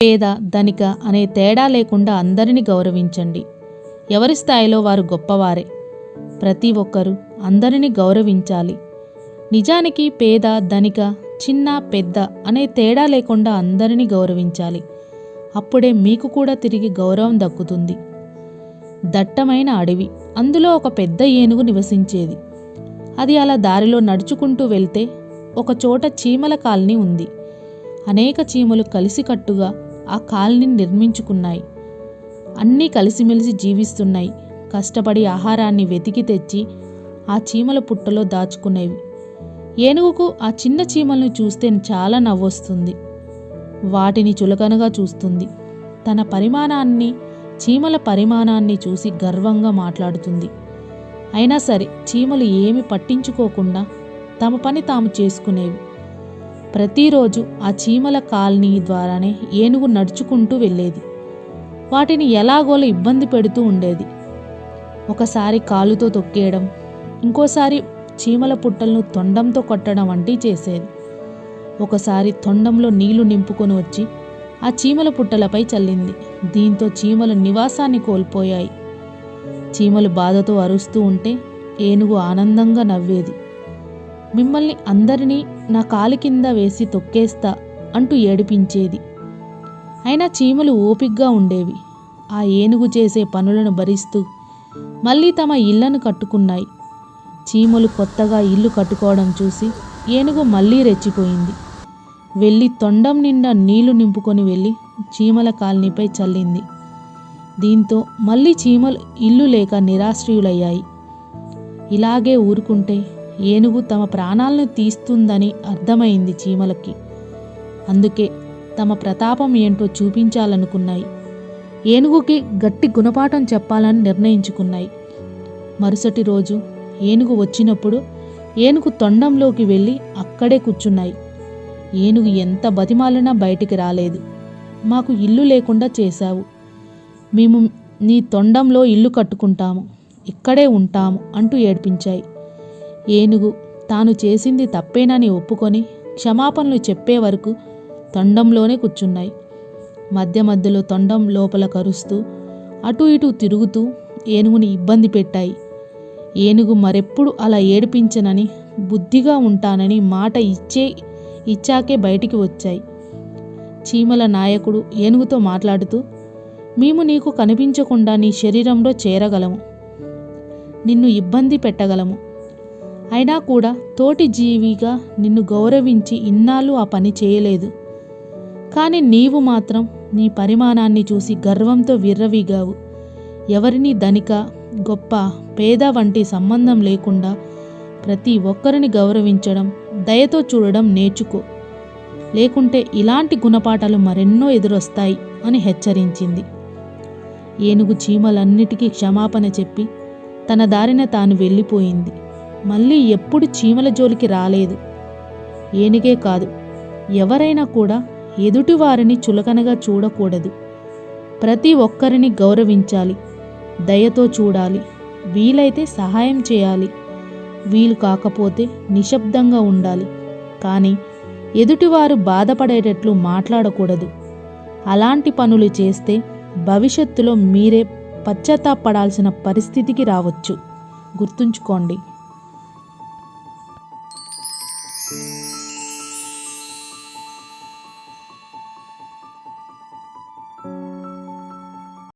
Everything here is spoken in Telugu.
పేద ధనిక అనే తేడా లేకుండా అందరినీ గౌరవించండి. ఎవరి స్థాయిలో వారు గొప్పవారే. ప్రతి ఒక్కరూ అందరినీ గౌరవించాలి. నిజానికి పేద ధనిక చిన్న పెద్ద అనే తేడా లేకుండా అందరినీ గౌరవించాలి. అప్పుడే మీకు కూడా తిరిగి గౌరవం దక్కుతుంది. దట్టమైన అడవి, అందులో ఒక పెద్ద ఏనుగు నివసించేది. అది అలా దారిలో నడుచుకుంటూ వెళ్తే ఒకచోట చీమల కాలనీ ఉంది. అనేక చీమలు కలిసికట్టుగా ఆ కాలనీని నిర్మించుకున్నాయి. అన్నీ కలిసిమెలిసి జీవిస్తున్నాయి. కష్టపడి ఆహారాన్ని వెతికి తెచ్చి ఆ చీమల పుట్టలో దాచుకునేవి. ఏనుగుకు ఆ చిన్న చీమలను చూస్తే చాలా నవ్వొస్తుంది. వాటిని చులకనగా చూస్తుంది. తన పరిమాణాన్ని, చీమల పరిమాణాన్ని చూసి గర్వంగా మాట్లాడుతుంది. అయినా సరే చీమలు ఏమి పట్టించుకోకుండా తమ పని తాము చేసుకునేవి. ప్రతిరోజు ఆ చీమల కాలనీ ద్వారానే ఏనుగు నడుచుకుంటూ వెళ్ళేది. వాటిని ఎలాగోలా ఇబ్బంది పెడుతూ ఉండేది. ఒకసారి కాలుతో తొక్కేయడం, ఇంకోసారి చీమల పుట్టలను తొండంతో కొట్టడం వంటివి చేసేది. ఒకసారి తొండంలో నీళ్లు నింపుకొని వచ్చి ఆ చీమల పుట్టలపై చల్లింది. దీంతో చీమలు నివాసాన్ని కోల్పోయాయి. చీమలు బాధతో అరుస్తూ ఉంటే ఏనుగు ఆనందంగా నవ్వేది. మిమ్మల్ని అందరినీ నా కాలి కింద వేసి తొక్కేస్తా అంటూ ఏడిపించేది. అయినా చీమలు ఓపిగ్గా ఉండేవి. ఆ ఏనుగు చేసే పనులను భరిస్తూ మళ్ళీ తమ ఇళ్లను కట్టుకున్నాయి. చీమలు కొత్తగా ఇల్లు కట్టుకోవడం చూసి ఏనుగు మళ్ళీ రెచ్చిపోయింది. వెళ్ళి తొండం నిండా నీళ్లు నింపుకొని వెళ్ళి చీమల కాలనీపై చల్లింది. దీంతో మళ్ళీ చీమలు ఇల్లు లేక నిరాశ్రయులయ్యాయి. ఇలాగే ఊరుకుంటే ఏనుగు తమ ప్రాణాలను తీస్తుందని అర్థమైంది చీమలకి. అందుకే తమ ప్రతాపం ఏంటో చూపించాలనుకున్నాయి. ఏనుగుకి గట్టి గుణపాఠం చెప్పాలని నిర్ణయించుకున్నాయి. మరుసటి రోజు ఏనుగు వచ్చినప్పుడు ఏనుగు తొండంలోకి వెళ్ళి అక్కడే కూర్చున్నాయి. ఏనుగు ఎంత బతిమాలినా బయటికి రాలేదు. మాకు ఇల్లు లేకుండా చేశావు, మేము నీ తొండంలో ఇల్లు కట్టుకుంటాము, ఇక్కడే ఉంటాము అంటూ ఏడ్పించాయి. ఏనుగు తాను చేసింది తప్పేనని ఒప్పుకొని క్షమాపణలు చెప్పే వరకు తొండంలోనే కూర్చున్నాయి. మధ్య మధ్యలో తొండం లోపల కరుస్తూ అటు ఇటు తిరుగుతూ ఏనుగుని ఇబ్బంది పెట్టాయి. ఏనుగు మరెప్పుడు అలా ఏడిపించనని, బుద్ధిగా ఉంటానని మాట ఇచ్చాకే బయటికి వచ్చాయి. చీమల నాయకుడు ఏనుగుతో మాట్లాడుతూ, మేము నీకు కనిపించకుండా నీ శరీరంలో చేరగలము, నిన్ను ఇబ్బంది పెట్టగలము. అయినా కూడా తోటి జీవిగా నిన్ను గౌరవించి ఇన్నాళ్ళు ఆ పని చేయలేదు. కానీ నీవు మాత్రం నీ పరిమాణాన్ని చూసి గర్వంతో విర్రవీగావు. ఎవరిని ధనిక, గొప్ప, పేద వంటి సంబంధం లేకుండా ప్రతి ఒక్కరిని గౌరవించడం, దయతో చూడడం నేర్చుకో. లేకుంటే ఇలాంటి గుణపాఠాలు మరెన్నో ఎదురొస్తాయి అని హెచ్చరించింది. ఏనుగు చీమలన్నిటికీ క్షమాపణ చెప్పి తన దారిన తాను వెళ్ళిపోయింది. మళ్ళీ ఎప్పుడు చీమల జోలికి రాలేదు. ఏనుగే కాదు, ఎవరైనా కూడా ఎదుటివారిని చులకనగా చూడకూడదు. ప్రతి ఒక్కరిని గౌరవించాలి, దయతో చూడాలి, వీలైతే సహాయం చేయాలి. వీలు కాకపోతే నిశ్శబ్దంగా ఉండాలి. కానీ ఎదుటివారు బాధపడేటట్లు మాట్లాడకూడదు. అలాంటి పనులు చేస్తే భవిష్యత్తులో మీరే పశ్చాత్తాపడాల్సిన పరిస్థితికి రావచ్చు. గుర్తుంచుకోండి.